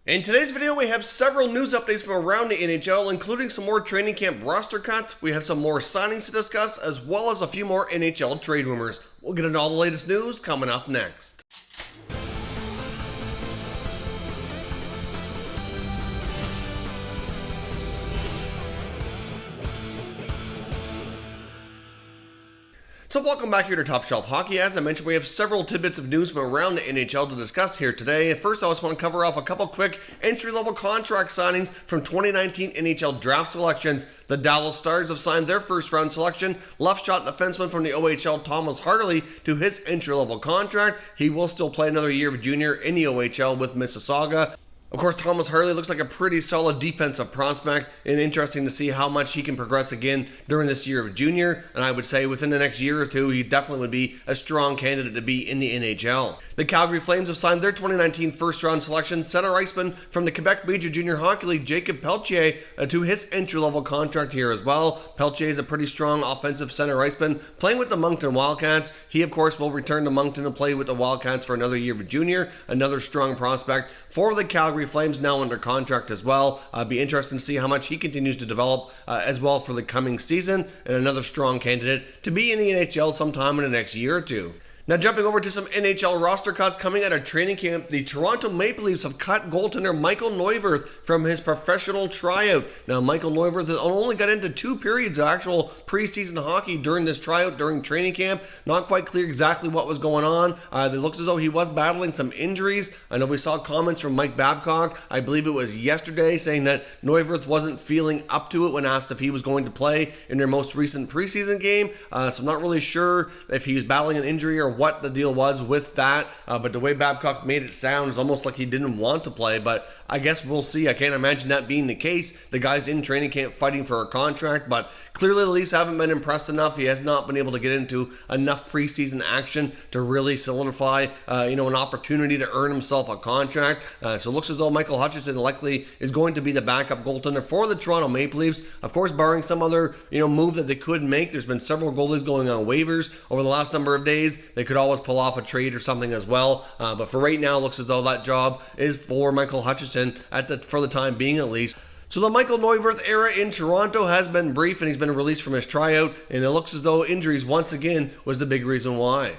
In today's video, we have several news updates from around the NHL, including some more training camp roster cuts. We have some more signings to discuss, as well as a few more NHL trade rumors. We'll get into all the latest news coming up next. So welcome back here to Top Shelf Hockey. As I mentioned, we have several tidbits of news from around the NHL to discuss here today. And first, I just want to cover off a couple quick entry-level contract signings from 2019 NHL Draft selections. The Dallas Stars have signed their first-round selection, left-shot defenseman from the OHL Thomas Harley, to his entry-level contract. He will still play another year of junior in the OHL with Mississauga. Of course, Thomas Harley looks like a pretty solid defensive prospect, and interesting to see how much he can progress again during this year of junior. And I would say within the next year or two, he definitely would be a strong candidate to be in the NHL. The Calgary Flames have signed their 2019 first-round selection, center iceman from the Quebec Major Junior Hockey League, Jacob Pelletier, to his entry-level contract here as well. Pelletier is a pretty strong offensive center iceman, playing with the Moncton Wildcats. He, of course, will return to Moncton and play with the Wildcats for another year of junior. Another strong prospect for the Calgary Flames, now under contract as well. Be interesting to see how much he continues to develop as well for the coming season, and another strong candidate to be in the NHL sometime in the next year or two. Now jumping over to some NHL roster cuts coming out of training camp, the Toronto Maple Leafs have cut goaltender Michael Neuvirth from his professional tryout. Now Michael Neuvirth has only got into 2 periods of actual preseason hockey during this tryout, during training camp. Not quite clear exactly what was going on. It looks as though he was battling some injuries. I know we saw comments from Mike Babcock, I believe it was yesterday, saying that Neuvirth wasn't feeling up to it when asked if he was going to play in their most recent preseason game. So I'm not really sure if he was battling an injury or what the deal was with that, but the way Babcock made it sound is almost like he didn't want to play, but I guess we'll see. I can't imagine that being the case. The guy's in training camp fighting for a contract, but clearly the Leafs haven't been impressed enough. He has not been able to get into enough preseason action to really solidify an opportunity to earn himself a contract. So it looks as though Michael Hutchinson likely is going to be the backup goaltender for the Toronto Maple Leafs. Of course, barring some other move that they could make. There's been several goalies going on waivers over the last number of days. They could always pull off a trade or something as well. But for right now, it looks as though that job is for Michael Hutchinson for the time being at least. So the Michael Neuvirth era in Toronto has been brief, and he's been released from his tryout, and it looks as though injuries once again was the big reason why.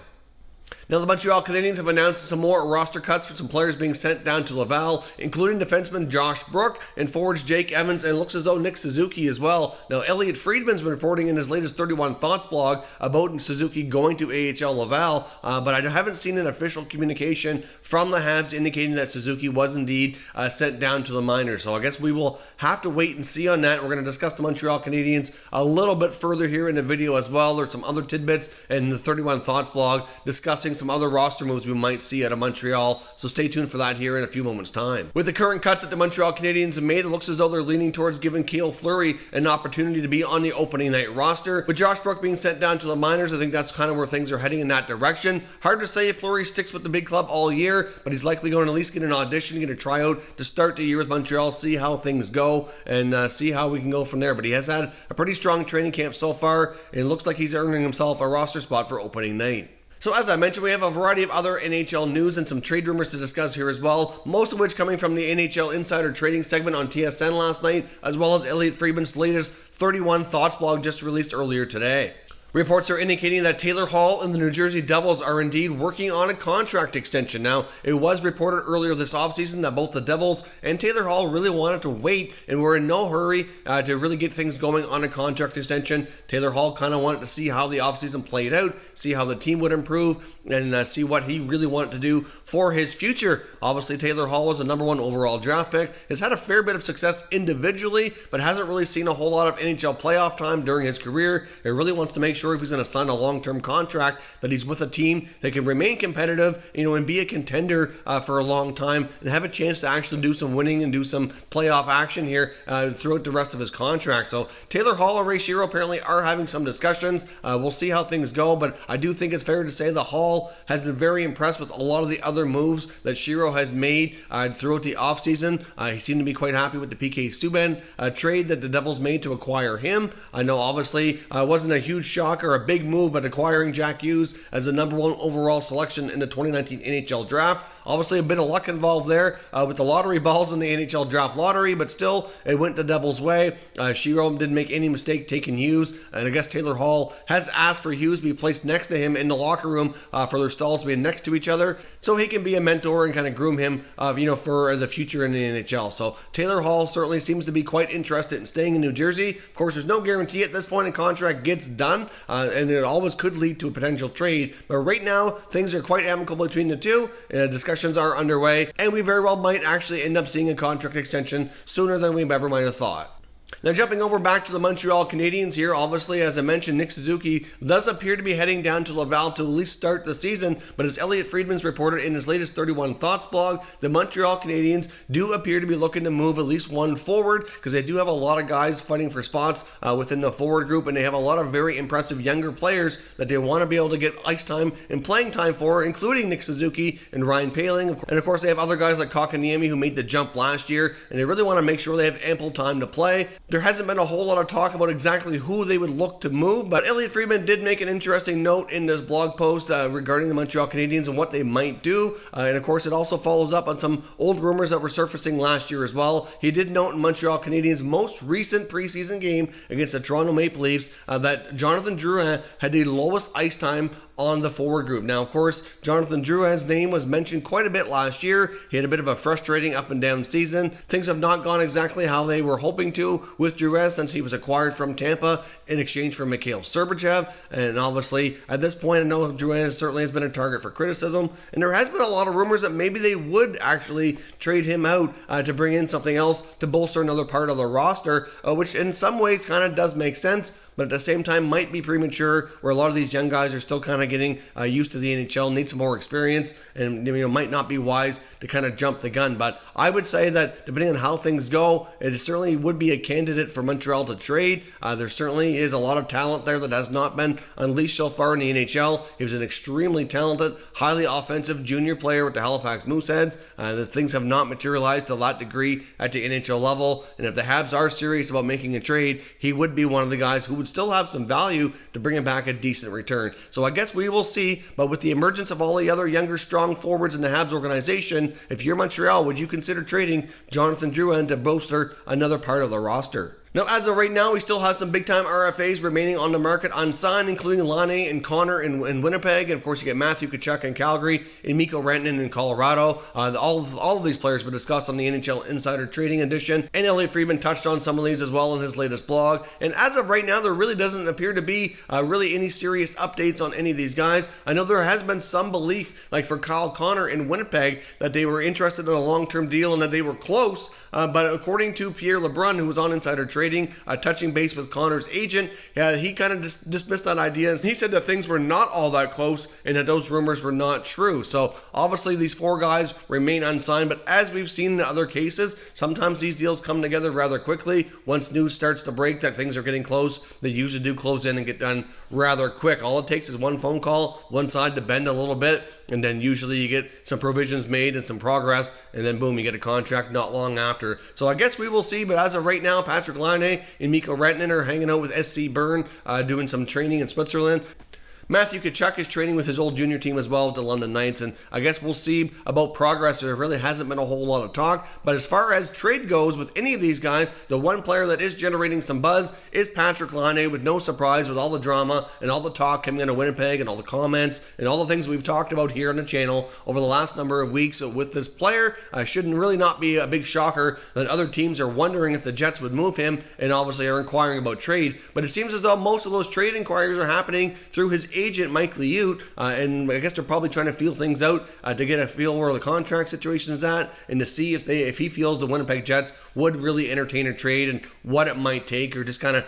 Now, the Montreal Canadiens have announced some more roster cuts for some players being sent down to Laval, including defenseman Josh Brook and forwards Jake Evans, and looks as though Nick Suzuki as well. Now, Elliot Friedman's been reporting in his latest 31 Thoughts blog about Suzuki going to AHL Laval, but I haven't seen an official communication from the Habs indicating that Suzuki was indeed sent down to the minors. So I guess we will have to wait and see on that. We're going to discuss the Montreal Canadiens a little bit further here in the video as well. There's some other tidbits in the 31 Thoughts blog discussing some other roster moves we might see out of Montreal, so stay tuned for that here in a few moments' time. With the current cuts that the Montreal Canadiens have made, it looks as though they're leaning towards giving Cale Fleury an opportunity to be on the opening night roster. With Josh Brook being sent down to the minors, I think that's kind of where things are heading in that direction. Hard to say if Fleury sticks with the big club all year, but he's likely going to at least get an audition, get a tryout to start the year with Montreal, see how things go, and see how we can go from there. But he has had a pretty strong training camp so far, and it looks like he's earning himself a roster spot for opening night. So as I mentioned, we have a variety of other NHL news and some trade rumors to discuss here as well, most of which coming from the NHL Insider Trading segment on TSN last night, as well as Elliot Friedman's latest 31 Thoughts blog just released earlier today. Reports are indicating that Taylor Hall and the New Jersey Devils are indeed working on a contract extension. Now, it was reported earlier this offseason that both the Devils and Taylor Hall really wanted to wait and were in no hurry to really get things going on a contract extension. Taylor Hall kind of wanted to see how the offseason played out, see how the team would improve, and see what he really wanted to do for his future. Obviously, Taylor Hall was a number 1 overall draft pick, has had a fair bit of success individually, but hasn't really seen a whole lot of NHL playoff time during his career. He really wants to make sure if he's going to sign a long-term contract that he's with a team that can remain competitive, and be a contender for a long time and have a chance to actually do some winning and do some playoff action here throughout the rest of his contract. So Taylor Hall and Ray Shero apparently are having some discussions. We'll see how things go, but I do think it's fair to say that Hall has been very impressed with a lot of the other moves that Shero has made throughout the offseason. He seemed to be quite happy with the PK Subban trade that the Devils made to acquire him. I know obviously it wasn't a huge shock shocker, a big move, but acquiring Jack Hughes as the number 1 overall selection in the 2019 NHL Draft. Obviously, a bit of luck involved there with the lottery balls in the NHL Draft lottery, but still, it went the Devils' way. Shiro didn't make any mistake taking Hughes, and I guess Taylor Hall has asked for Hughes to be placed next to him in the locker room for their stalls to be next to each other, so he can be a mentor and kind of groom him, for the future in the NHL. So Taylor Hall certainly seems to be quite interested in staying in New Jersey. Of course, there's no guarantee at this point a contract gets done, and it always could lead to a potential trade. But right now, things are quite amicable between the two. Discussions are underway, and we very well might actually end up seeing a contract extension sooner than we ever might have thought. Now, jumping over back to the Montreal Canadiens here, obviously, as I mentioned, Nick Suzuki does appear to be heading down to Laval to at least start the season, but as Elliot Friedman's reported in his latest 31 Thoughts blog, the Montreal Canadiens do appear to be looking to move at least one forward, because they do have a lot of guys fighting for spots within the forward group, and they have a lot of very impressive younger players that they want to be able to get ice time and playing time for, including Nick Suzuki and Ryan Poehling. And of course, they have other guys like Kotkaniemi who made the jump last year, and they really want to make sure they have ample time to play. There hasn't been a whole lot of talk about exactly who they would look to move, but Elliot Friedman did make an interesting note in this blog post regarding the Montreal Canadiens and what they might do. And of course, it also follows up on some old rumors that were surfacing last year as well. He did note in Montreal Canadiens' most recent preseason game against the Toronto Maple Leafs that Jonathan Drouin had the lowest ice time on the forward group. Now, of course, Jonathan Drouin's name was mentioned quite a bit last year. He had a bit of a frustrating up and down season. Things have not gone exactly how they were hoping to with Drouin since he was acquired from Tampa in exchange for Mikhail Sergachev. And obviously, at this point, I know Drouin certainly has been a target for criticism. And there has been a lot of rumors that maybe they would actually trade him out to bring in something else to bolster another part of the roster, which in some ways kind of does make sense, but at the same time might be premature, where a lot of these young guys are still kind of getting used to the NHL, need some more experience, and might not be wise to kind of jump the gun. But I would say that depending on how things go, it certainly would be a candidate for Montreal to trade. There certainly is a lot of talent there that has not been unleashed so far in the NHL. He was an extremely talented, highly offensive junior player with the Halifax Mooseheads. The things have not materialized to that degree at the NHL level, and if the Habs are serious about making a trade, he would be one of the guys who would still have some value to bring him back a decent return. So I guess we will see, but with the emergence of all the other younger, strong forwards in the Habs organization, if you're Montreal, would you consider trading Jonathan Drouin to bolster another part of the roster? Now, as of right now, we still have some big-time RFAs remaining on the market unsigned, including Laine and Connor in Winnipeg. And, of course, you get Matthew Tkachuk in Calgary and Mikko Rantanen in Colorado. All of these players were discussed on the NHL Insider Trading Edition. And Elliot Friedman touched on some of these as well in his latest blog. And as of right now, there really doesn't appear to be really any serious updates on any of these guys. I know there has been some belief, like for Kyle Connor in Winnipeg, that they were interested in a long-term deal and that they were close. But according to Pierre LeBrun, who was on Insider Trading, touching base with Connor's agent, he kind of dismissed that idea, and he said that things were not all that close and that those rumors were not true. So obviously these four guys remain unsigned, but as we've seen in other cases, sometimes these deals come together rather quickly. Once news starts to break that things are getting close, they usually do close in and get done rather quick. All it takes is one phone call, one side to bend a little bit, and then usually you get some provisions made and some progress, and then boom, you get a contract not long after. So I guess we will see, but as of right now, Patrick Laine and Mikko Rantanen are hanging out with SC Bern, doing some training in Switzerland. Matthew Tkachuk is training with his old junior team as well with the London Knights, and I guess we'll see about progress. There really hasn't been a whole lot of talk, but as far as trade goes with any of these guys, the one player that is generating some buzz is Patrick Laine, with no surprise, with all the drama and all the talk coming out of Winnipeg and all the comments and all the things we've talked about here on the channel over the last number of weeks with this player. Shouldn't really not be a big shocker that other teams are wondering if the Jets would move him and obviously are inquiring about trade, but it seems as though most of those trade inquiries are happening through his agent Mike Liut, and I guess they're probably trying to feel things out to get a feel where the contract situation is at, and to see if he feels the Winnipeg Jets would really entertain a trade and what it might take, or just kind of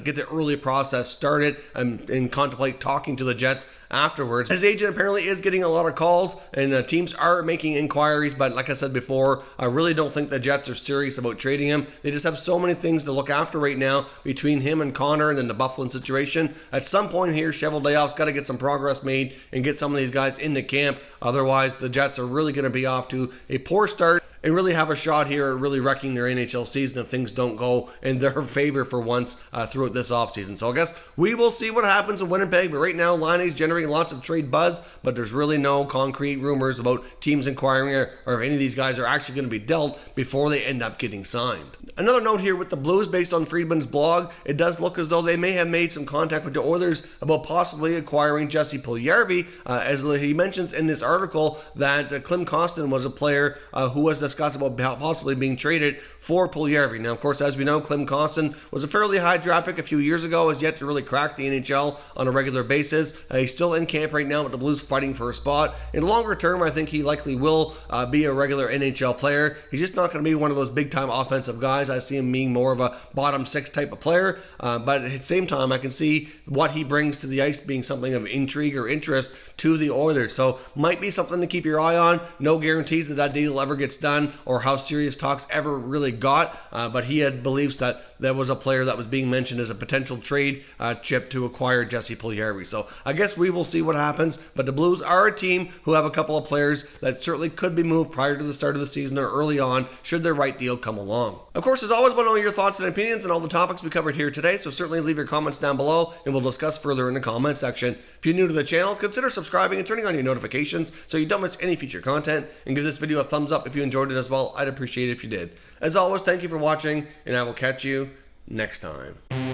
get the early process started and contemplate talking to the Jets afterwards. His agent apparently is getting a lot of calls, and teams are making inquiries, but like I said before, I really don't think the Jets are serious about trading him. They just have so many things to look after right now between him and Connor and then the Buffalo situation. At some point here, Cheveldayoff's got to get some progress made and get some of these guys into camp. Otherwise, the Jets are really going to be off to a poor start and really have a shot here at really wrecking their NHL season if things don't go in their favor for once throughout this offseason. So I guess we will see what happens in Winnipeg, but right now Laine's generating lots of trade buzz, but there's really no concrete rumors about teams inquiring or if any of these guys are actually going to be dealt before they end up getting signed. Another note here with the Blues, based on Friedman's blog, it does look as though they may have made some contact with the Oilers about possibly acquiring Jesse Puljujarvi, as he mentions in this article that Klim Kostin was a player who was discussed about possibly being traded for Puljujarvi. Now, of course, as we know, Klim Kostin was a fairly high draft pick a few years ago, has yet to really crack the NHL on a regular basis. He's still in camp right now with the Blues fighting for a spot. In longer term, I think he likely will be a regular NHL player. He's just not going to be one of those big-time offensive guys. I see him being more of a bottom six type of player, but at the same time, I can see what he brings to the ice being something of intrigue or interest to the Oilers. So might be something to keep your eye on. No guarantees that deal ever gets done or how serious talks ever really got, but he had beliefs that there was a player that was being mentioned as a potential trade chip to acquire Jesse Puljujarvi. So I guess we will see what happens, but the Blues are a team who have a couple of players that certainly could be moved prior to the start of the season or early on should the right deal come along. Of course, as always, I want to know your thoughts and opinions on all the topics we covered here today, so certainly leave your comments down below and we'll discuss further in the comment section. If you're new to the channel, consider subscribing and turning on your notifications so you don't miss any future content, and give this video a thumbs up if you enjoyed it as well. I'd appreciate it if you did. As always, thank you for watching, and I will catch you next time.